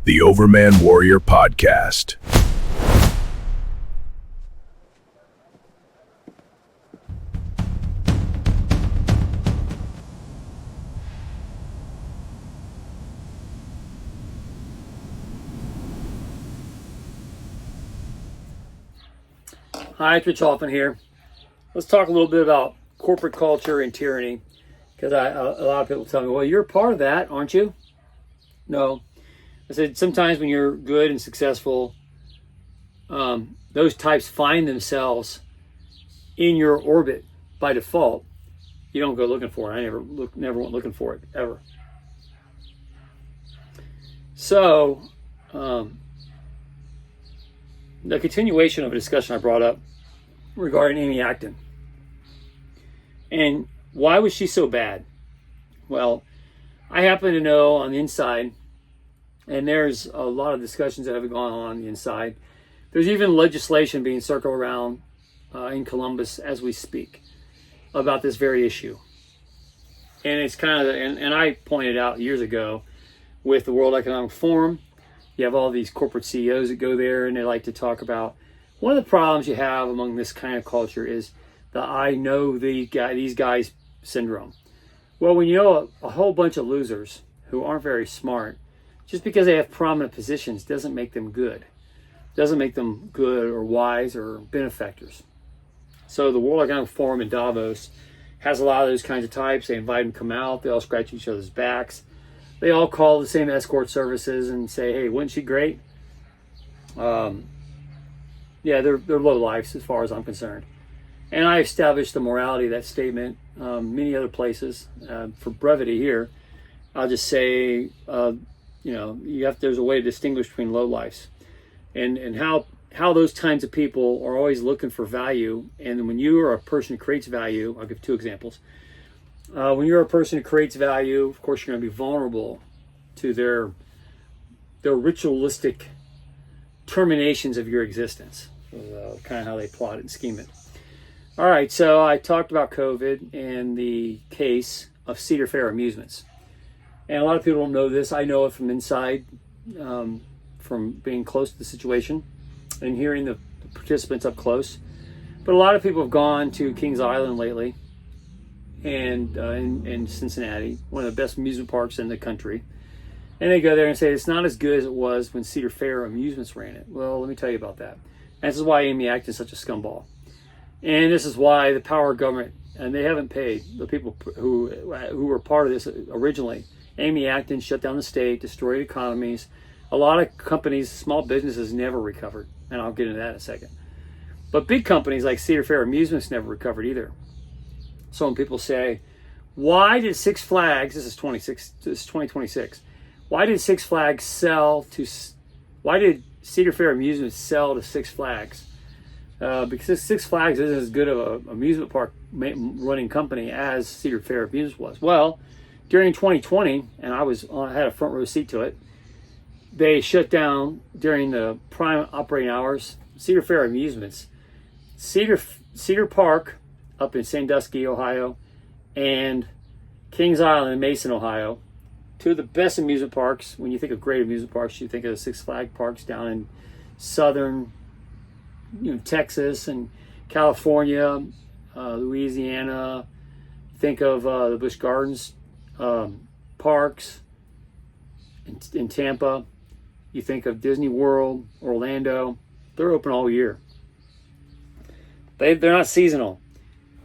the Overman Warrior Podcast. Hi, it's Rich Hoffman here. Let's talk a little bit about corporate culture and tyranny, because a lot of people tell me, well, you're part of that, aren't you? No. I said sometimes when you're good and successful, those types find themselves in your orbit by default. You don't go looking for it. I never went looking for it, ever. So, the continuation of a discussion I brought up regarding Amy Acton. And why was she so bad? Well, I happen to know on the inside, and there's a lot of discussions that have gone on the inside. There's even legislation being circled around in Columbus as we speak about this very issue. And it's kind of, and I pointed out years ago with the World Economic Forum, you have all these corporate CEOs that go there and they like to talk about, one of the problems you have among this kind of culture is the I know these guys syndrome. Well, when you know a whole bunch of losers who aren't very smart, just because they have prominent positions doesn't make them good. Doesn't make them good or wise or benefactors. So the World Economic Forum in Davos has a lot of those kinds of types. They invite them to come out. They all scratch each other's backs. They all call the same escort services and say, hey, wasn't she great? Yeah, they're low lives as far as I'm concerned. And I established the morality of that statement many other places. For brevity here, I'll just say, there's a way to distinguish between low lives and how those kinds of people are always looking for value. And when you are a person who creates value, I'll give two examples. When you're a person who creates value, of course, you're going to be vulnerable to their ritualistic terminations of your existence. Kind of how they plot it and scheme it. All right, so I talked about COVID and the case of Cedar Fair Amusements. And a lot of people don't know this. I know it from inside, from being close to the situation and hearing the participants up close. But a lot of people have gone to Kings Island lately and in Cincinnati, one of the best amusement parks in the country. And they go there and say, it's not as good as it was when Cedar Fair Amusements ran it. Well, let me tell you about that. And this is why Amy Acton is such a scumball. And this is why the power of government, and they haven't paid the people who were part of this originally. Amy Acton shut down the state, destroyed economies. A lot of companies, small businesses never recovered. And I'll get into that in a second. But big companies like Cedar Fair Amusements never recovered either. So when people say, why did Six Flags, this is 2026, why did Six Flags why did Cedar Fair Amusements sell to Six Flags? Because Six Flags isn't as good of an amusement park running company as Cedar Fair Amusements was. Well, during 2020, and I had a front row seat to it, they shut down during the prime operating hours. Cedar Fair Amusements, Cedar Park up in Sandusky, Ohio, and Kings Island in Mason, Ohio, two of the best amusement parks. When you think of great amusement parks, you think of the Six Flags parks down in southern, Texas and California, Louisiana. Think of the Busch Gardens parks in Tampa. You think of Disney World, Orlando. They're open all year. They're not seasonal,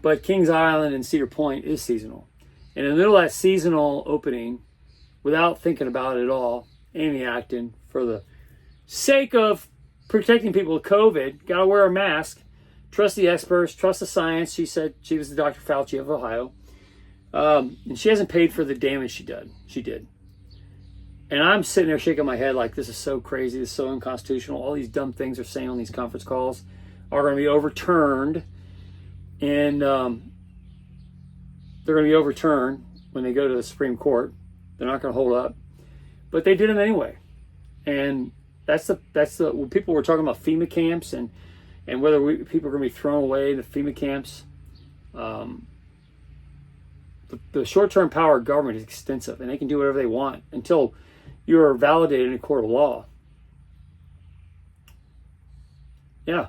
but Kings Island and Cedar Point is seasonal. And in the middle of that seasonal opening, without thinking about it at all, Amy Acton, for the sake of protecting people with COVID, got to wear a mask, trust the experts, trust the science. She said she was the Dr. Fauci of Ohio. And she hasn't paid for the damage she did. And I'm sitting there shaking my head like, this is so crazy, this is so unconstitutional. All these dumb things they're saying on these conference calls are going to be overturned. And they're going to be overturned when they go to the Supreme Court. They're not going to hold up. But they did them anyway. And that's the when people were talking about FEMA camps and whether people are going to be thrown away in the FEMA camps. The short-term power of government is extensive, and they can do whatever they want until you are validated in a court of law. Yeah,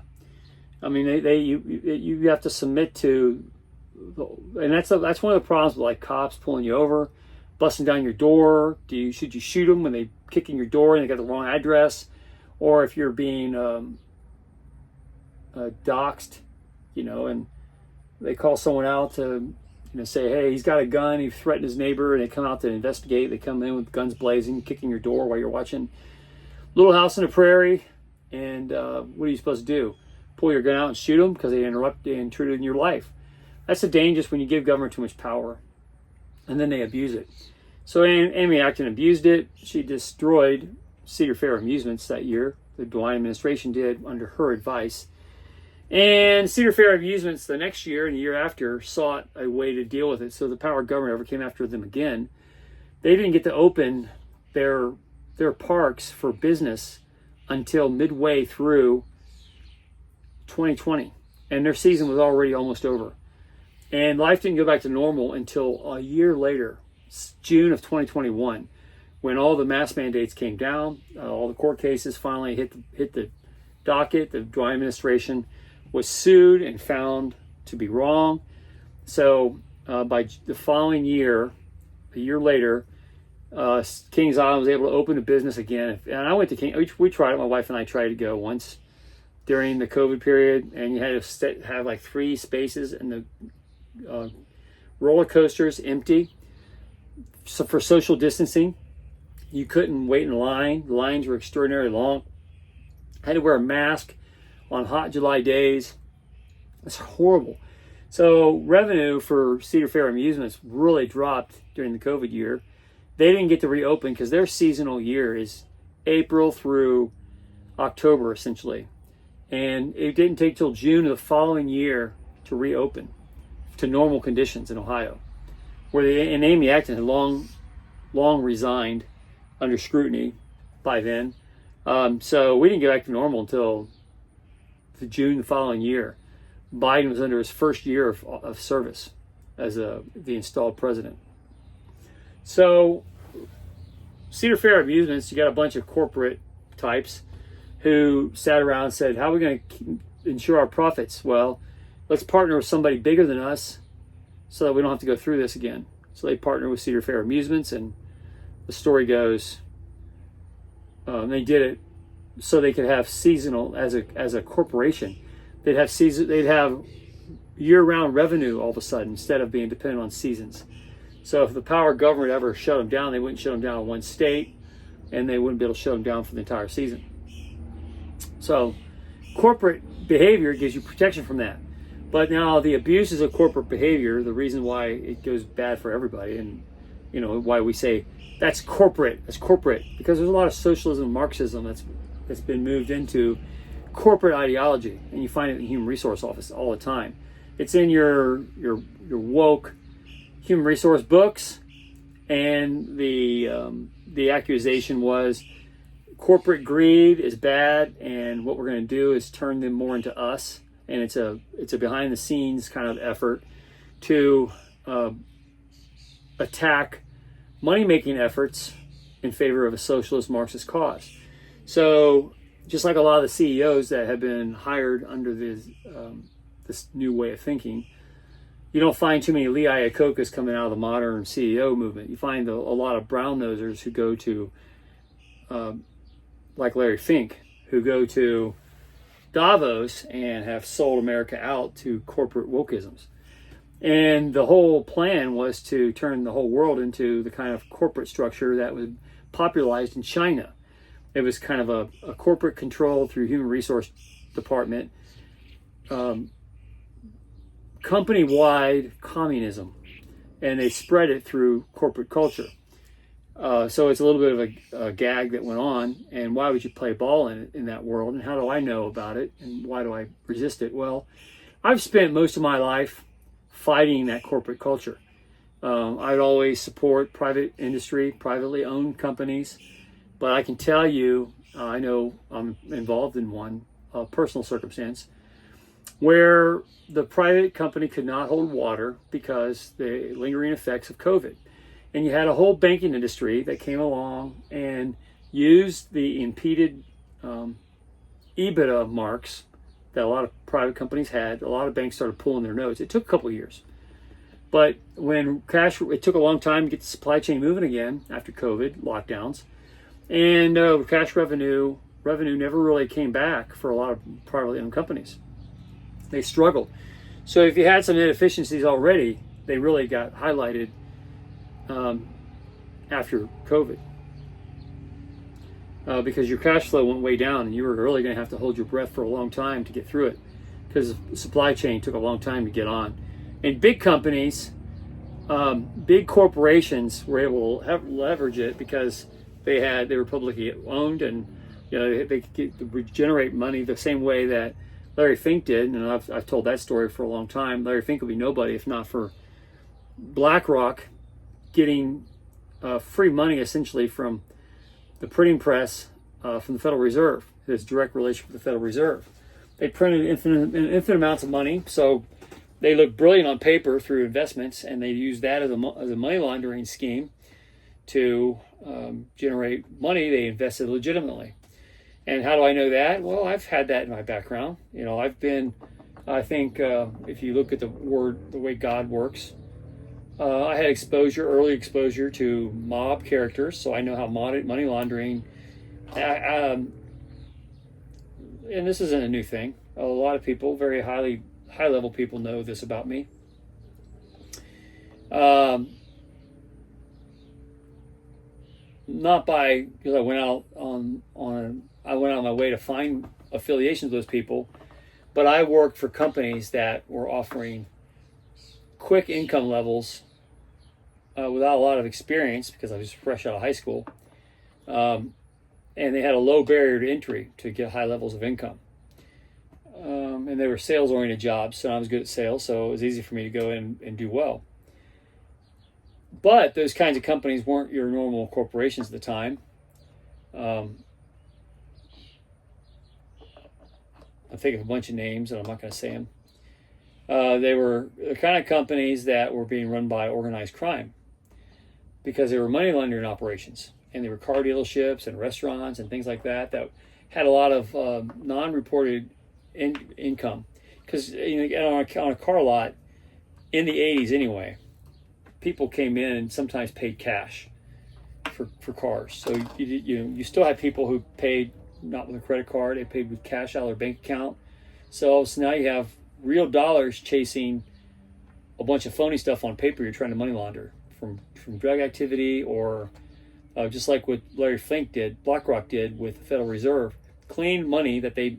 I mean, you have to submit to, and that's one of the problems with like cops pulling you over, busting down your door. Should you shoot them when they kick in your door and they got the wrong address, or if you're being doxxed, and they call someone out to say, hey, he's got a gun, he threatened his neighbor, and they come out to investigate. They come in with guns blazing, kicking your door while you're watching Little House on the Prairie. And what are you supposed to do? Pull your gun out and shoot them because they intruded in your life. That's the dangerous when you give government too much power, and then they abuse it. So Amy Acton abused it. She destroyed Cedar Fair Amusements that year. The DeWine administration did under her advice. And Cedar Fair Amusements the next year and the year after sought a way to deal with it. So the power of government ever came after them again. They didn't get to open their parks for business until midway through 2020. And their season was already almost over. And life didn't go back to normal until a year later, June of 2021, when all the mask mandates came down, all the court cases finally hit the docket. The DeWine administration was sued and found to be wrong. So by the following year, a year later, Kings Island was able to open a business again. And I went to King. We tried it. My wife and I tried to go once during the COVID period, and you had to have like 3 spaces, and the roller coasters empty. So for social distancing, you couldn't wait in line. The lines were extraordinarily long. I had to wear a mask on hot July days. It's horrible. So revenue for Cedar Fair Amusements really dropped during the COVID year. They didn't get to reopen because their seasonal year is April through October, essentially. And it didn't take till June of the following year to reopen to normal conditions in Ohio, where and Amy Acton had long resigned under scrutiny by then. So we didn't get back to normal until June the following year. Biden was under his first year of service as the installed president. So Cedar Fair Amusements, you got a bunch of corporate types who sat around and said, how are we going to ensure our profits? Well, let's partner with somebody bigger than us so that we don't have to go through this again. So they partnered with Cedar Fair Amusements, and the story goes, they did it so they could have seasonal as a corporation. They'd have year-round revenue all of a sudden instead of being dependent on seasons. So if the power of government ever shut them down, they wouldn't shut them down in one state, and they wouldn't be able to shut them down for the entire season. So corporate behavior gives you protection from that. But now the abuses of corporate behavior, the reason why it goes bad for everybody, and why we say that's corporate, because there's a lot of socialism and Marxism that's been moved into corporate ideology, and you find it in the Human Resource Office all the time. It's in your woke human resource books, and the accusation was corporate greed is bad, and what we're going to do is turn them more into us. And it's a behind the scenes kind of effort to attack money making efforts in favor of a socialist Marxist cause. So just like a lot of the CEOs that have been hired under this new way of thinking, you don't find too many Lee Iacocca's coming out of the modern CEO movement. You find a lot of brown nosers who go to, like Larry Fink, who go to Davos and have sold America out to corporate wokeisms. And the whole plan was to turn the whole world into the kind of corporate structure that was popularized in China. It was kind of a corporate control through human resource department, company-wide communism, and they spread it through corporate culture. So it's a little bit of a gag that went on, and why would you play ball in that world, and how do I know about it, and why do I resist it? Well, I've spent most of my life fighting that corporate culture. I'd always support private industry, privately owned companies, but I can tell you, I know I'm involved in one personal circumstance where the private company could not hold water because the lingering effects of COVID. And you had a whole banking industry that came along and used the impeded EBITDA marks that a lot of private companies had. A lot of banks started pulling their notes. It took a couple of years. But it took a long time to get the supply chain moving again after COVID lockdowns. And cash revenue never really came back for a lot of privately owned companies. They struggled. So if you had some inefficiencies already, they really got highlighted after COVID. Because your cash flow went way down and you were really going to have to hold your breath for a long time to get through it, because the supply chain took a long time to get on. And big companies, big corporations were able to leverage it because they were publicly owned, and they could generate money the same way that Larry Fink did. And I've told that story for a long time. Larry Fink would be nobody if not for BlackRock getting free money essentially from the printing press from the Federal Reserve, his direct relation with the Federal Reserve. They printed infinite amounts of money, so they looked brilliant on paper through investments, and they used that as a money laundering scheme to generate money they invested legitimately. And how do I know that? Well, I've had that in my background. I think if you look at the way God works, I had early exposure to mob characters, so I know how money laundering, and this isn't a new thing. A lot of people, very high level people, know this about me. Not because I went out I went on my way to find affiliations with those people, but I worked for companies that were offering quick income levels without a lot of experience, because I was fresh out of high school, and they had a low barrier to entry to get high levels of income, and they were sales oriented jobs, and I was good at sales, so it was easy for me to go in and do well. But those kinds of companies weren't your normal corporations at the time. I think of a bunch of names, and I'm not going to say them. They were the kind of companies that were being run by organized crime, because they were money laundering operations, and they were car dealerships and restaurants and things like that had a lot of non-reported income. Because on a car lot in the 80s anyway, people came in and sometimes paid cash for cars. So you still had people who paid not with a credit card; they paid with cash out of their bank account. So now you have real dollars chasing a bunch of phony stuff on paper you're trying to money launder from drug activity, or just like what Larry Fink did, BlackRock did with the Federal Reserve. Clean money that they,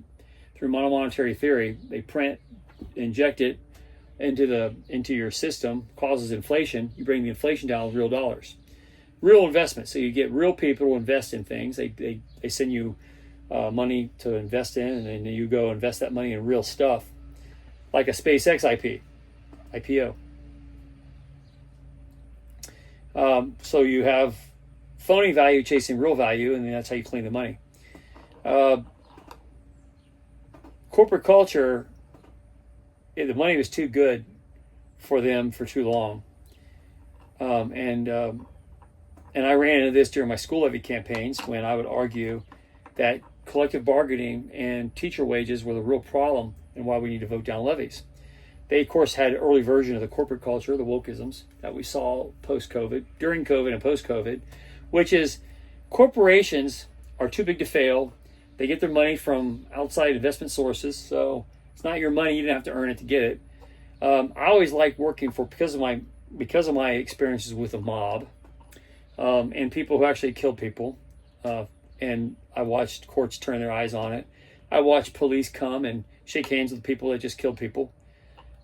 through monetary theory, they print, inject it into your system, causes inflation. You bring the inflation down with real dollars. Real investment. So you get real people to invest in things. They send you money to invest in, and then you go invest that money in real stuff, like a SpaceX IPO. So you have phony value chasing real value, and that's how you clean the money. Corporate culture, the money was too good for them for too long. And I ran into this during my school levy campaigns, when I would argue that collective bargaining and teacher wages were the real problem and why we need to vote down levies. They, of course, had an early version of the corporate culture, the wokeisms, that we saw post-COVID, during COVID and post-COVID, which is corporations are too big to fail. They get their money from outside investment sources, so it's not your money. You didn't have to earn it to get it. I always liked working because of my experiences with the mob and people who actually killed people. And I watched courts turn their eyes on it. I watched police come and shake hands with people that just killed people.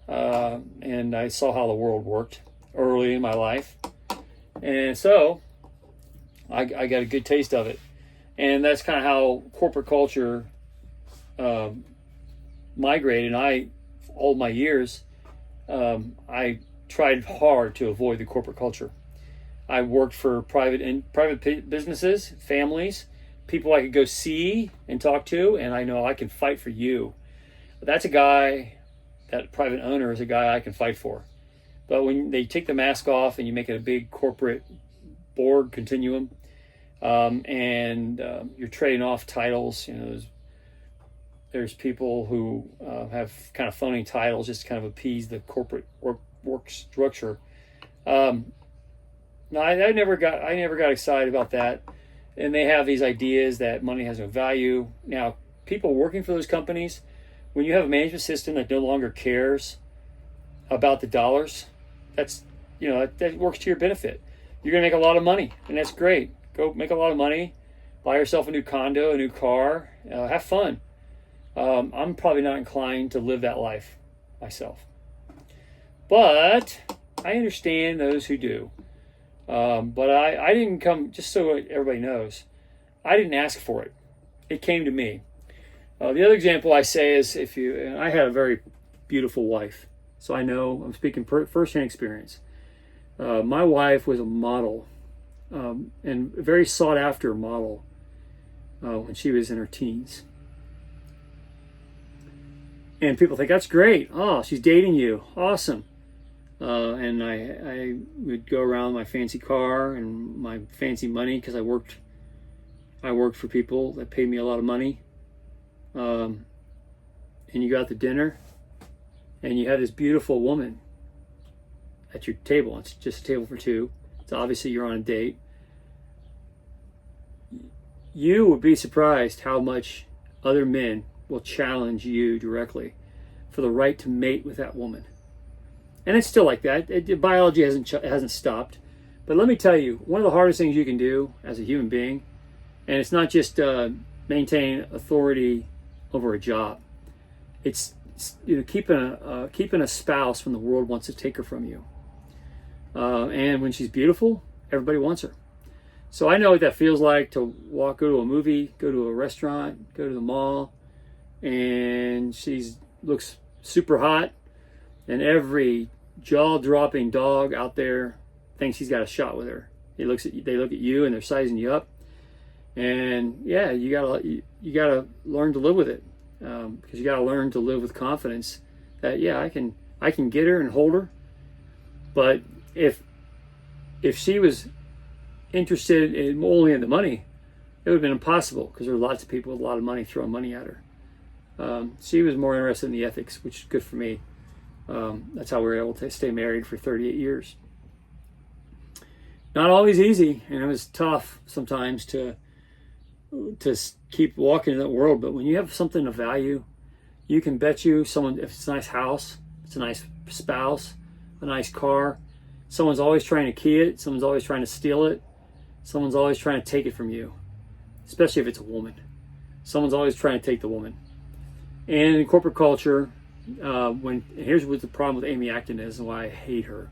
And I saw how the world worked early in my life. And so I got a good taste of it. And that's kind of how corporate culture migrated. And all my years, I tried hard to avoid the corporate culture. I worked for private businesses, families, people I could go see and talk to, and I know I can fight for you. But that private owner is a guy I can fight for. But when they take the mask off and you make it a big corporate board continuum, and you're trading off titles, there's people who have kind of phony titles just to kind of appease the corporate work structure. No, I never got excited about that. And they have these ideas that money has no value. Now, people working for those companies, when you have a management system that no longer cares about the dollars, that works to your benefit. You're going to make a lot of money, and that's great. Go make a lot of money, buy yourself a new condo, a new car, have fun. I'm probably not inclined to live that life myself. But I understand those who do. But I didn't come, just so everybody knows, I didn't ask for it. It came to me. The other example I say is and I had a very beautiful wife, so I know I'm speaking firsthand experience. My wife was a model, and a very sought after model when she was in her teens. And people think, that's great. Oh, she's dating you. Awesome. And I would go around my fancy car and my fancy money because I worked for people that paid me a lot of money. And you go out to dinner and you have this beautiful woman at your table. It's just a table for two. So obviously you're on a date. You would be surprised how much other men will challenge you directly for the right to mate with that woman. And it's still like that. Biology hasn't stopped. But let me tell you, one of the hardest things you can do as a human being, and it's not just maintain authority over a job. It's keeping a spouse when the world wants to take her from you. And when she's beautiful, everybody wants her. So I know what that feels like to go to a movie, go to a restaurant, go to the mall, and she looks super hot. And every jaw-dropping dog out there thinks he's got a shot with her. They look at you and they're sizing you up. And yeah, you gotta learn to live with it, because you gotta learn to live with confidence that I can get her and hold her. But if she was interested only in the money, it would have been impossible, because there were lots of people with a lot of money throwing money at her. She was more interested in the ethics, which is good for me. That's how we were able to stay married for 38 years. Not always easy, and it was tough sometimes to keep walking in that world. But when you have something of value, you can bet you if it's a nice house, it's a nice spouse, a nice car, someone's always trying to key it, someone's always trying to steal it, someone's always trying to take it from you, especially if it's a woman. Someone's always trying to take the woman. And in corporate culture, here's what the problem with Amy Acton is and why I hate her.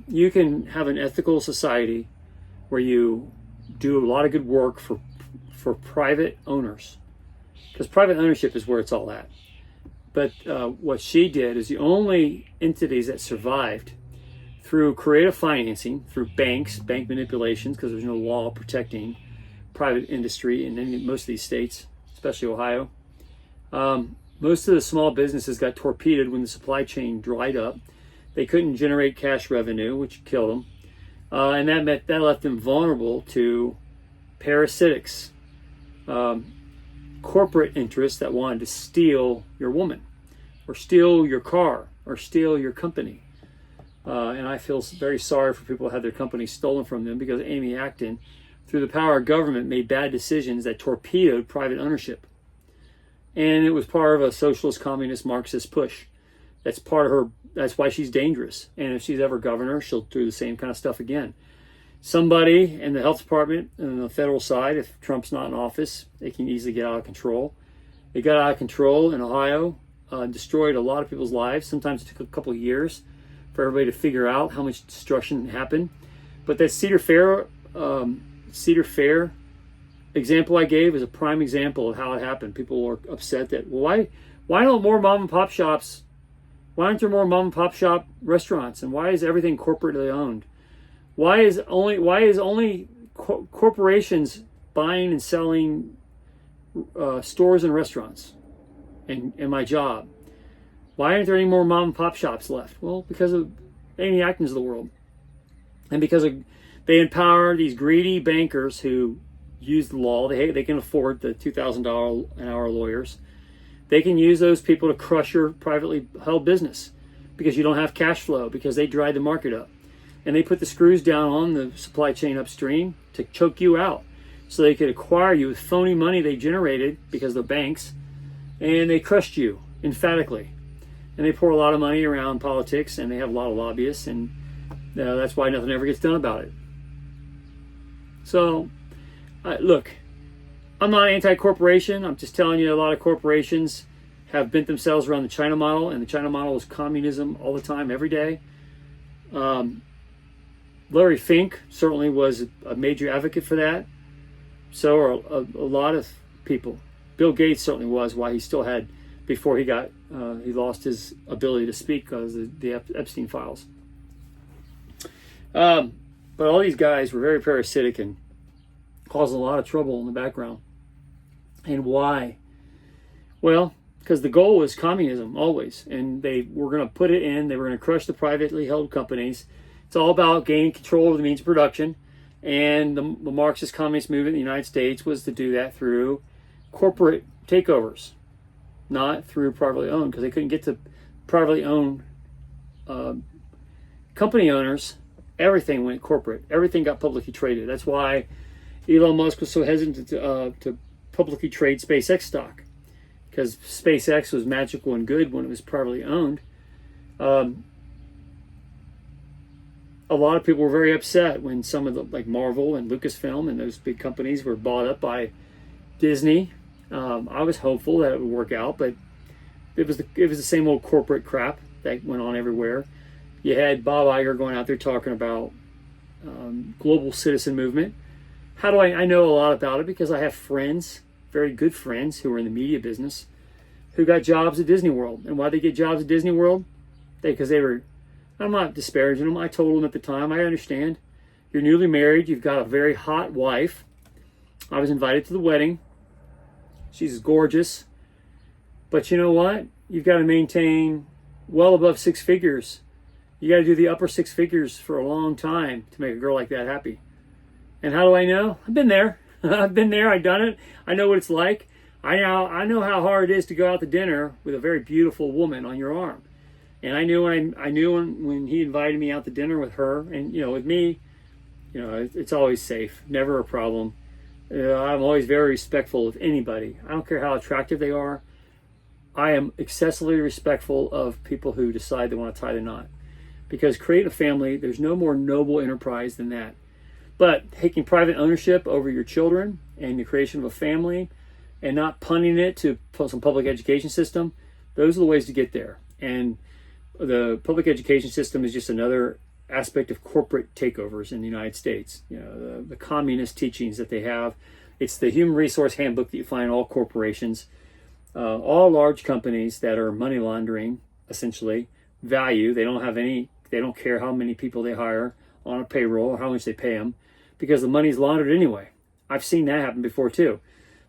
You can have an ethical society where you do a lot of good work for private owners, because private ownership is where it's all at. But what she did is the only entities that survived through creative financing, through bank manipulations, because there's no law protecting private industry in most of these states, especially Ohio. Most of the small businesses got torpedoed when the supply chain dried up. They couldn't generate cash revenue, which killed them. And that left them vulnerable to parasitics, corporate interests that wanted to steal your woman, or steal your car, or steal your company. And I feel very sorry for people who had their company stolen from them, because Amy Acton, through the power of government, made bad decisions that torpedoed private ownership. And it was part of a socialist, communist, Marxist push. That's why she's dangerous. And if she's ever governor, she'll do the same kind of stuff again. Somebody in the health department and the federal side, if Trump's not in office, they can easily get out of control. They got out of control in Ohio, destroyed a lot of people's lives. Sometimes it took a couple of years for everybody to figure out how much destruction happened. But that Cedar Fair example I gave is a prime example of how it happened. People were upset that, why aren't there more mom and pop shop restaurants, and why is everything corporately owned? Why is only corporations buying and selling stores and restaurants and my job? Why aren't there any more mom and pop shops left? Well, because of Amy Atkins of the world. And because they empower these greedy bankers who use the law, they can afford the $2,000 an hour lawyers. They can use those people to crush your privately held business because you don't have cash flow, because they dried the market up. And they put the screws down on the supply chain upstream to choke you out so they could acquire you with phony money they generated because of the banks, and they crushed you emphatically. And they pour a lot of money around politics, and they have a lot of lobbyists, and that's why nothing ever gets done about it. So, look, I'm not anti-corporation. I'm just telling you a lot of corporations have bent themselves around the China model, and the China model is communism all the time, every day. Larry Fink certainly was a major advocate for that. So are a lot of people. Bill Gates certainly was, why he still had, before he lost his ability to speak because of the Epstein files. But all these guys were very parasitic and caused a lot of trouble in the background. And why? Well, because the goal was communism always, and they were going to put it in. They were going to crush the privately held companies. It's all about gaining control over the means of production, and the Marxist communist movement in the United States was to do that through corporate takeovers, not through privately owned, because they couldn't get to privately owned company owners. Everything went corporate. Everything got publicly traded. That's why Elon Musk was so hesitant to publicly trade SpaceX stock, because SpaceX was magical and good when it was privately owned. A lot of people were very upset when some of the, like Marvel and Lucasfilm and those big companies were bought up by Disney. I was hopeful that it would work out, but it was the same old corporate crap that went on everywhere. You had Bob Iger going out there talking about global citizen movement. How do I know a lot about it? Because I have friends, very good friends, who are in the media business, who got jobs at Disney World. And why they get jobs at Disney World? Because they were, I'm not disparaging them. I told them at the time, I understand. You're newly married. You've got a very hot wife. I was invited to the wedding. She's gorgeous. But you know what? You've got to maintain well above six figures. You got to do the upper six figures for a long time to make a girl like that happy. And how do I know? I've been there. I've been there. I've done it. I know what it's like. I know how hard it is to go out to dinner with a very beautiful woman on your arm. And I knew when he invited me out to dinner with her, and with me, it's always safe, never a problem. I'm always very respectful of anybody. I don't care how attractive they are. I am excessively respectful of people who decide they want to tie the knot, because creating a family, there's no more noble enterprise than that. But taking private ownership over your children and the creation of a family, and not punting it to some public education system, those are the ways to get there. And the public education system is just another aspect of corporate takeovers in the United States. The communist teachings that they have. It's the human resource handbook that you find in all corporations. All large companies that are money laundering, essentially, value. They don't care how many people they hire on a payroll or how much they pay them, because the money's laundered anyway. I've seen that happen before too.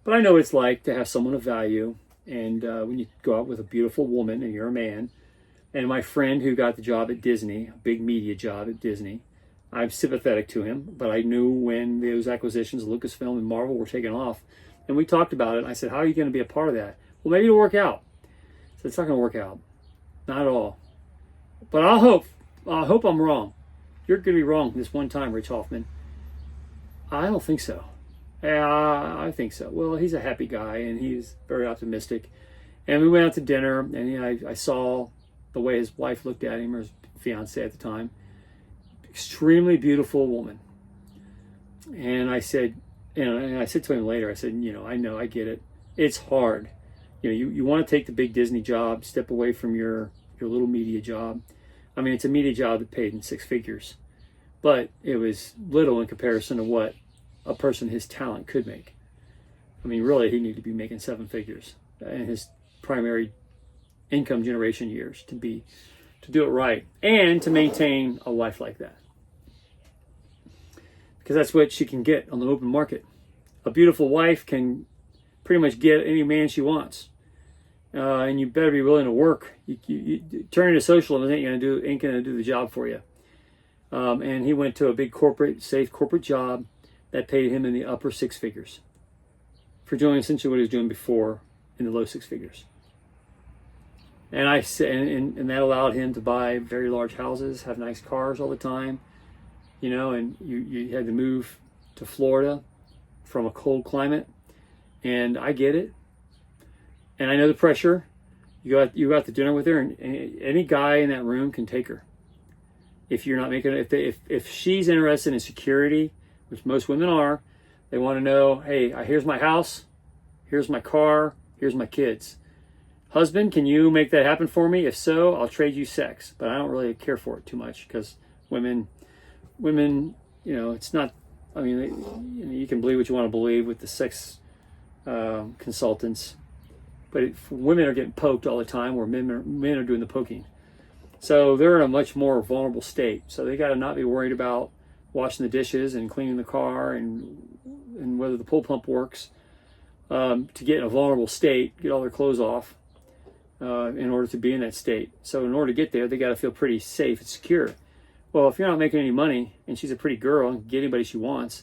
But I know what it's like to have someone of value, and when you go out with a beautiful woman and you're a man, and my friend who got the job at Disney, a big media job at Disney, I'm sympathetic to him, but I knew when those acquisitions, Lucasfilm and Marvel, were taken off, and we talked about it, and I said, how are you going to be a part of that? Well, maybe it'll work out. So it's not going to work out. Not at all. But I hope I'm wrong. You're going to be wrong this one time, Rich Hoffman. I don't think so. Yeah, I think so. Well, he's a happy guy, and he's very optimistic. And we went out to dinner, and I saw the way his wife looked at him, or his fiance at the time. Extremely beautiful woman. And I said, and I said to him later, I said, I know, I get it. It's hard. You want to take the big Disney job, step away from your little media job. I mean, it's a media job that paid in six figures, but it was little in comparison to what a person his talent could make. I mean, really, he needed to be making seven figures in his primary income generation years to do it right and to maintain a life like that. Because that's what she can get on the open market. A beautiful wife can pretty much get any man she wants. and you better be willing to work. You turning to socialism ain't gonna do the job for you. And he went to a big safe corporate job that paid him in the upper six figures for doing essentially what he was doing before in the low six figures. And and that allowed him to buy very large houses, have nice cars all the time, and you had to move to Florida from a cold climate. And I get it. And I know the pressure. You go out to dinner with her, and any guy in that room can take her. If you're not making it, if she's interested in security, which most women are, they want to know, hey, here's my house, here's my car, here's my kids. Husband, can you make that happen for me? If so, I'll trade you sex. But I don't really care for it too much because women, it's not. I mean, you can believe what you want to believe with the sex consultants, but women are getting poked all the time, where men are doing the poking. So they're in a much more vulnerable state. So they got to not be worried about washing the dishes and cleaning the car and whether the pool pump works, to get in a vulnerable state, get all their clothes off, in order to be in that state. So in order to get there, they got to feel pretty safe and secure. Well, if you're not making any money and she's a pretty girl and can get anybody she wants,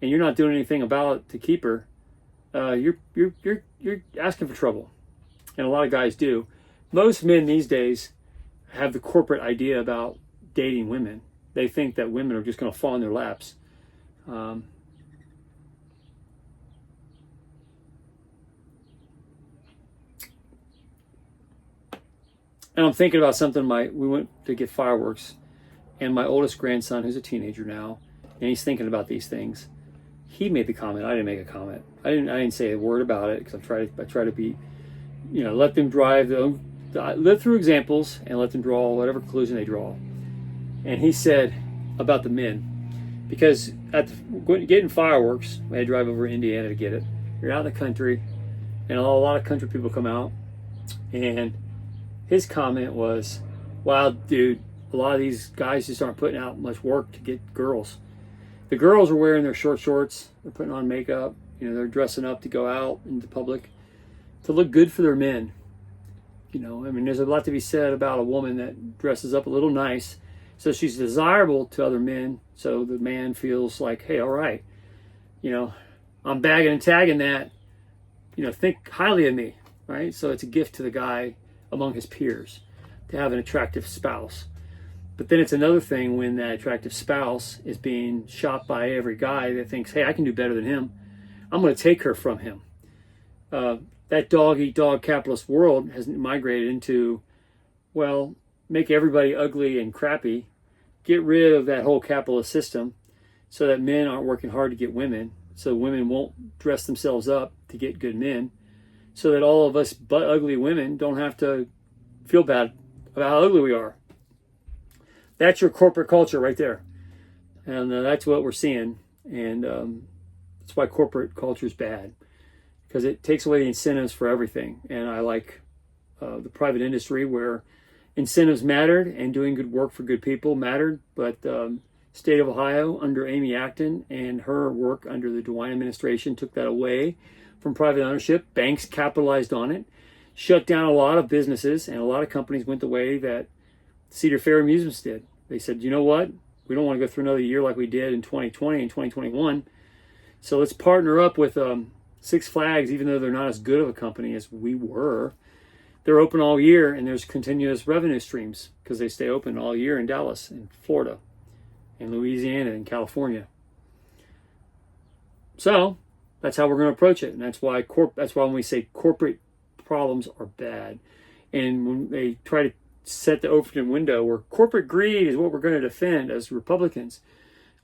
and you're not doing anything about it to keep her, you're asking for trouble. And a lot of guys do. Most men these days have the corporate idea about dating women. They think that women are just going to fall in their laps. And I'm thinking about something. We went to get fireworks, and my oldest grandson, who's a teenager now, and he's thinking about these things. He made the comment. I didn't make a comment. I didn't say a word about it because I try to be, let them live through examples and let them draw whatever conclusion they draw. And he said about the men, because getting fireworks, we had to drive over to Indiana to get it. You're out in the country, and a lot of country people come out, and his comment was, wow, dude, a lot of these guys just aren't putting out much work to get girls. The girls are wearing their short shorts, they're putting on makeup, they're dressing up to go out into public to look good for their men. There's a lot to be said about a woman that dresses up a little nice, so she's desirable to other men, so the man feels like, hey, all right, I'm bagging and tagging that, think highly of me, right? So it's a gift to the guy among his peers to have an attractive spouse. But then it's another thing when that attractive spouse is being shopped by every guy that thinks, hey, I can do better than him. I'm going to take her from him. That dog-eat-dog capitalist world has migrated into, well, make everybody ugly and crappy, get rid of that whole capitalist system so that men aren't working hard to get women, so women won't dress themselves up to get good men, so that all of us but ugly women don't have to feel bad about how ugly we are. That's your corporate culture right there. And that's what we're seeing. And that's why corporate culture is bad, because it takes away the incentives for everything. And I like the private industry where incentives mattered and doing good work for good people mattered. But state of Ohio under Amy Acton and her work under the DeWine administration took that away from private ownership. Banks capitalized on it, shut down a lot of businesses, and a lot of companies went the way that Cedar Fair Amusements did. They said, you know what? We don't want to go through another year like we did in 2020 and 2021. So let's partner up with Six Flags, even though they're not as good of a company as we were. They're open all year, and there's continuous revenue streams because they stay open all year in Dallas, in Florida, in Louisiana, and California. So that's how we're going to approach it, and that's why when we say corporate problems are bad, and when they try to set the Overton window where corporate greed is what we're going to defend as Republicans,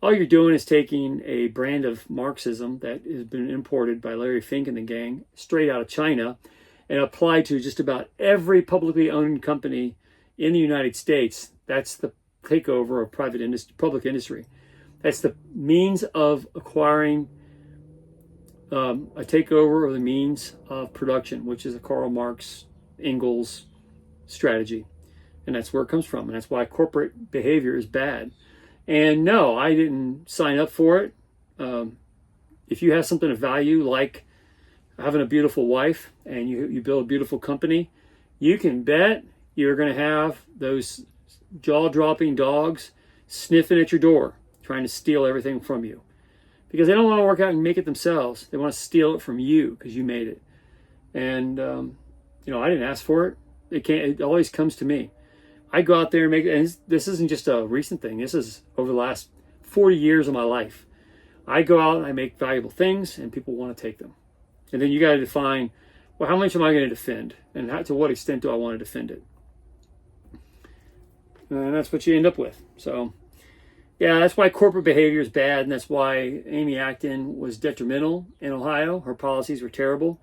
all you're doing is taking a brand of Marxism that has been imported by Larry Fink and the gang straight out of China and applied to just about every publicly owned company in the United States. That's the takeover of public industry. That's the means of acquiring a takeover of the means of production, which is a Karl Marx, Engels strategy. And that's where it comes from. And that's why corporate behavior is bad. And no, I didn't sign up for it. If you have something of value like having a beautiful wife and you build a beautiful company, you can bet you're going to have those jaw-dropping dogs sniffing at your door, trying to steal everything from you. Because they don't want to work out and make it themselves. They want to steal it from you because you made it. And, I didn't ask for it. It always comes to me. I go out there and make it. And this isn't just a recent thing. This is over the last 40 years of my life. I go out and I make valuable things and people want to take them. And then you got to define, well, how much am I going to defend? And to what extent do I want to defend it? And that's what you end up with. So, yeah, that's why corporate behavior is bad. And that's why Amy Acton was detrimental in Ohio. Her policies were terrible.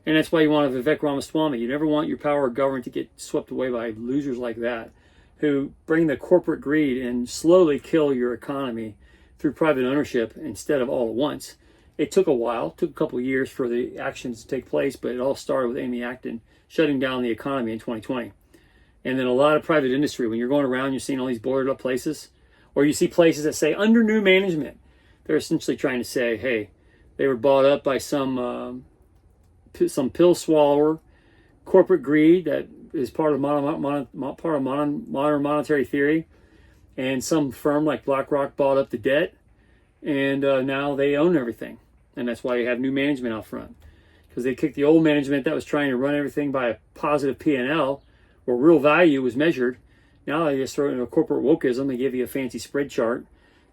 And that's why you want Vivek Ramaswamy. You never want your power of government to get swept away by losers like that, who bring the corporate greed and slowly kill your economy through private ownership instead of all at once. It took a while, took a couple of years for the actions to take place, but it all started with Amy Acton shutting down the economy in 2020. And then a lot of private industry, when you're going around, you're seeing all these boarded up places, or you see places that say under new management. They're essentially trying to say, hey, they were bought up by some pill swallower, corporate greed that is part of modern monetary theory, and some firm like BlackRock bought up the debt, and now they own everything. And that's why you have new management out front, because they kicked the old management that was trying to run everything by a positive P&L where real value was measured. Now they just throw it into a corporate wokeism. They give you a fancy spread chart,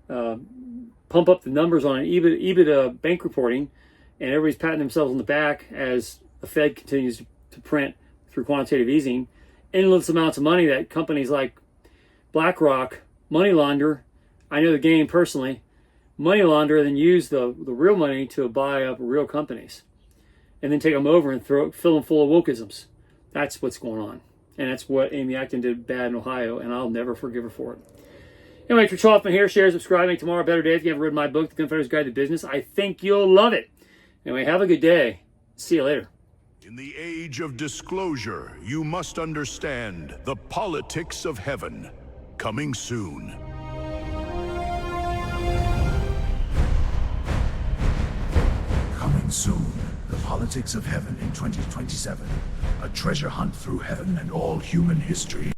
pump up the numbers on an EBITDA bank reporting, and everybody's patting themselves on the back as the Fed continues to print through quantitative easing endless amounts of money that companies like BlackRock money launder. I know the game personally. Money launder, then use the real money to buy up real companies, and then take them over and fill them full of wokeisms. That's what's going on, and that's what Amy Acton did bad in Ohio, and I'll never forgive her for it. Anyway, Rich Hoffman here. Share, subscribe, make tomorrow a better day. If you haven't read my book, The Confederate's Guide to Business, I think you'll love it. Anyway, have a good day. See you later. In the age of disclosure, you must understand the politics of heaven. Coming soon. Coming soon, the politics of heaven in 2027. A treasure hunt through heaven and all human history.